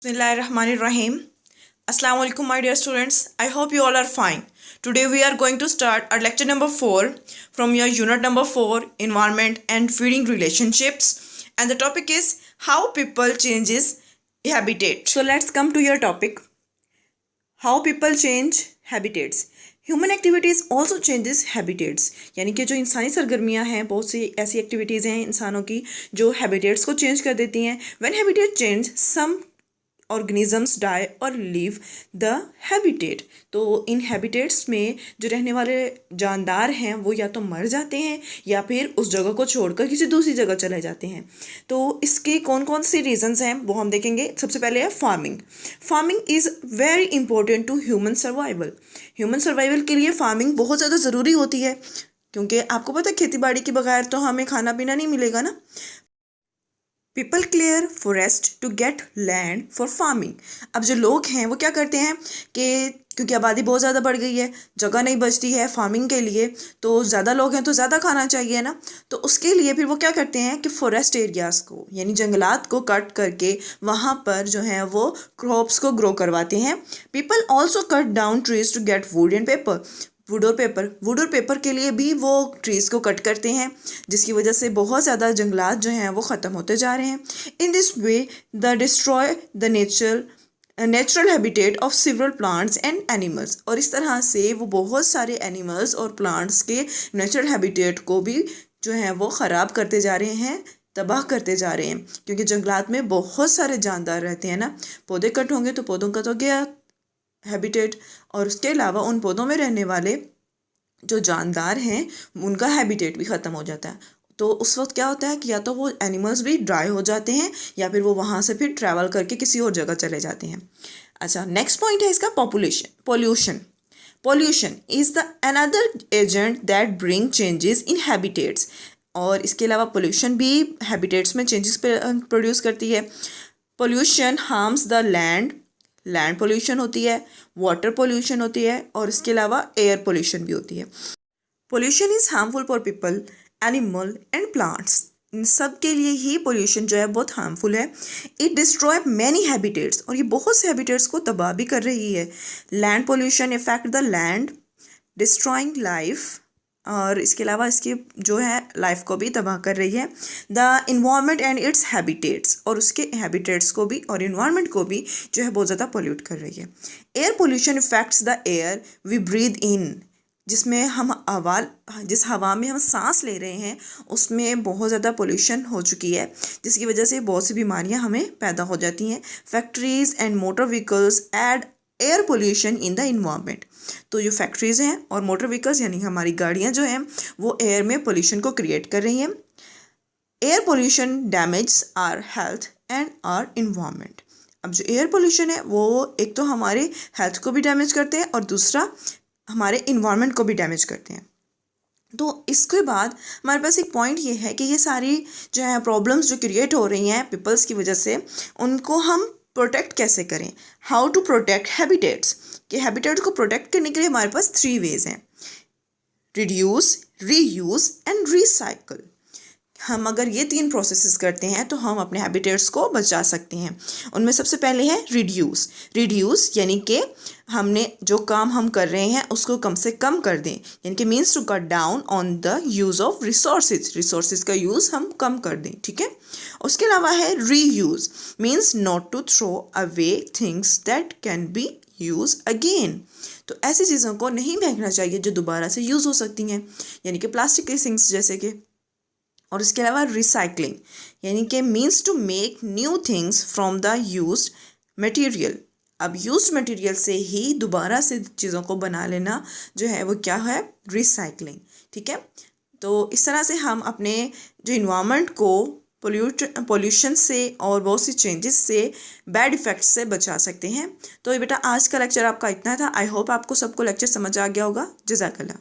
Bismillahirrahmanirrahim. Assalamu alaikum, my dear students. I hope you all are fine. Today we are going to start our lecture number 4 from your unit number 4, Environment and Feeding Relationships. And the topic is how people changes habitat. So let's come to your topic. How people change habitats. Human activities also changes habitats, यानी कि जो इंसानी सरगर्मियाँ हैं, बहुत सी ऐसी activities हैं इंसानों की जो हैबिटेट्स को चेंज कर देती हैं. When habitat change, some organisms die और लीव द हैबिटेट. तो इन हैबिटेट्स में जो रहने वाले जानदार हैं वो या तो मर जाते हैं या फिर उस जगह को छोड़कर किसी दूसरी जगह चले जाते हैं. तो इसके कौन कौन से रीजंस हैं वो हम देखेंगे. सबसे पहले है farming. Farming is very important to human survival. Human survival के लिए फार्मिंग बहुत ज़्यादा ज़रूरी होती है, क्योंकि आपको पता है खेती बाड़ी के बगैर तो हमें खाना पीना नहीं मिलेगा ना. People clear forest to get land for farming. अब जो लोग हैं वो क्या करते हैं कि क्योंकि आबादी बहुत ज़्यादा बढ़ गई है, जगह नहीं बचती है फार्मिंग के लिए, तो ज़्यादा लोग हैं तो ज़्यादा खाना चाहिए ना. तो उसके लिए फिर वो क्या करते हैं कि फॉरेस्ट एरियाज़ को यानी जंगलात को कट करके वहाँ पर जो है वो क्रॉप्स को ग्रो करवाते हैं. People also cut down trees to get wood and paper. Wood और पेपर के लिए भी वो ट्रीज़ को कट करते हैं, जिसकी वजह से बहुत ज़्यादा जंगलात जो हैं वो ख़त्म होते जा रहे हैं. In this way the destroy the natural habitat of several plants and animals. और इस तरह से वो बहुत सारे एनिमल्स और प्लांट्स के नेचुरल हैबिटेट को भी जो है वो ख़राब करते जा रहे हैं, तबाह करते जा रहे हैं. क्योंकि जंगलात में बहुत सारे जानदार रहते हैं ना. पौधे कट होंगे तो पौधों का तो गया हैबिटेट, और उसके अलावा उन पौधों में रहने वाले जो जानदार हैं उनका हैबिटेट भी ख़त्म हो जाता है. तो उस वक्त क्या होता है कि या तो वो एनिमल्स भी ड्राई हो जाते हैं या फिर वो वहाँ से फिर ट्रैवल करके किसी और जगह चले जाते हैं. अच्छा, नेक्स्ट पॉइंट है इसका pollution is the another agent that bring changes in habitats. और इसके अलावा पोल्यूशन भी हैबिटेट्स में चेंजेस प्रोड्यूस करती है. Pollution harms the land pollution होती है, वाटर पोल्यूशन होती है, और इसके अलावा एयर पोल्यूशन भी होती है. Pollution is harmful for people, animal and plants. इन सब के लिए ही पोल्यूशन जो है बहुत हार्मफुल है. इट डिस्ट्रॉय मैनी हैबिटेट्स, और ये बहुत से हैबिटेट्स को तबाह भी कर रही है. Land pollution effect the land, destroying life, और इसके अलावा इसकी जो है लाइफ को भी तबाह कर रही है. The environment and it's habitats, और उसके हैबिटेट्स को भी और इन्वायरमेंट को भी जो है बहुत ज़्यादा पोल्यूट कर रही है. Air pollution effects the air we breathe in, जिसमें जिस हवा में हम सांस ले रहे हैं उसमें बहुत ज़्यादा पोल्यूशन हो चुकी है, जिसकी वजह से बहुत सी बीमारियां हमें पैदा हो जाती हैं. Factories and motor vehicles add air pollution in the environment. तो जो फैक्ट्रीज़ हैं और मोटर व्हीकल्स यानी हमारी गाड़ियाँ जो हैं वो एयर में पोल्यूशन को क्रिएट कर रही हैं. Air pollution damage our health and our environment. अब जो एयर पोल्यूशन है वो एक तो हमारे हेल्थ को भी डैमेज करते हैं और दूसरा हमारे इन्वायरमेंट को भी डैमेज करते हैं. तो इसके बाद हमारे पास एक पॉइंट ये है कि ये सारी जो है प्रॉब्लम्स जो क्रिएट हो रही हैं पीपल्स की वजह से, उनको हम प्रोटेक्ट कैसे करें. हाउ टू प्रोटेक्ट हैबिटेट्स, कि हैबिटेट्स को प्रोटेक्ट करने के लिए हमारे पास 3 वेज हैं: रिड्यूस, रीयूज़ एंड रिसाइकल. हम अगर ये 3 प्रोसेसेस करते हैं तो हम अपने हैबिटेट्स को बचा सकते हैं. उनमें सबसे पहले है रिड्यूस यानी कि हमने जो काम हम कर रहे हैं उसको कम से कम कर दें, यानी कि means to cut down on the use of resources का यूज़ हम कम कर दें. ठीक है. उसके अलावा है reuse, means not to throw away things that can be use again. तो ऐसी चीज़ों को नहीं फेंकना चाहिए जो दोबारा से यूज़ हो सकती हैं, यानी कि प्लास्टिक के थिंग्स जैसे कि. और इसके अलावा रिसाइकलिंग यानी कि means to make new things from the used material. अब यूज्ड मटेरियल से ही दोबारा से चीज़ों को बना लेना जो है वो क्या है, रिसाइकलिंग. ठीक है. तो इस तरह से हम अपने जो इन्वायरमेंट को पोल्यूशन से और बहुत सी चेंजेस से, बैड इफ़ेक्ट्स से बचा सकते हैं. तो ये बेटा आज का लेक्चर आपका इतना था. आई होप आपको सबको लेक्चर समझ आ गया होगा. जज़ाकल्लाह.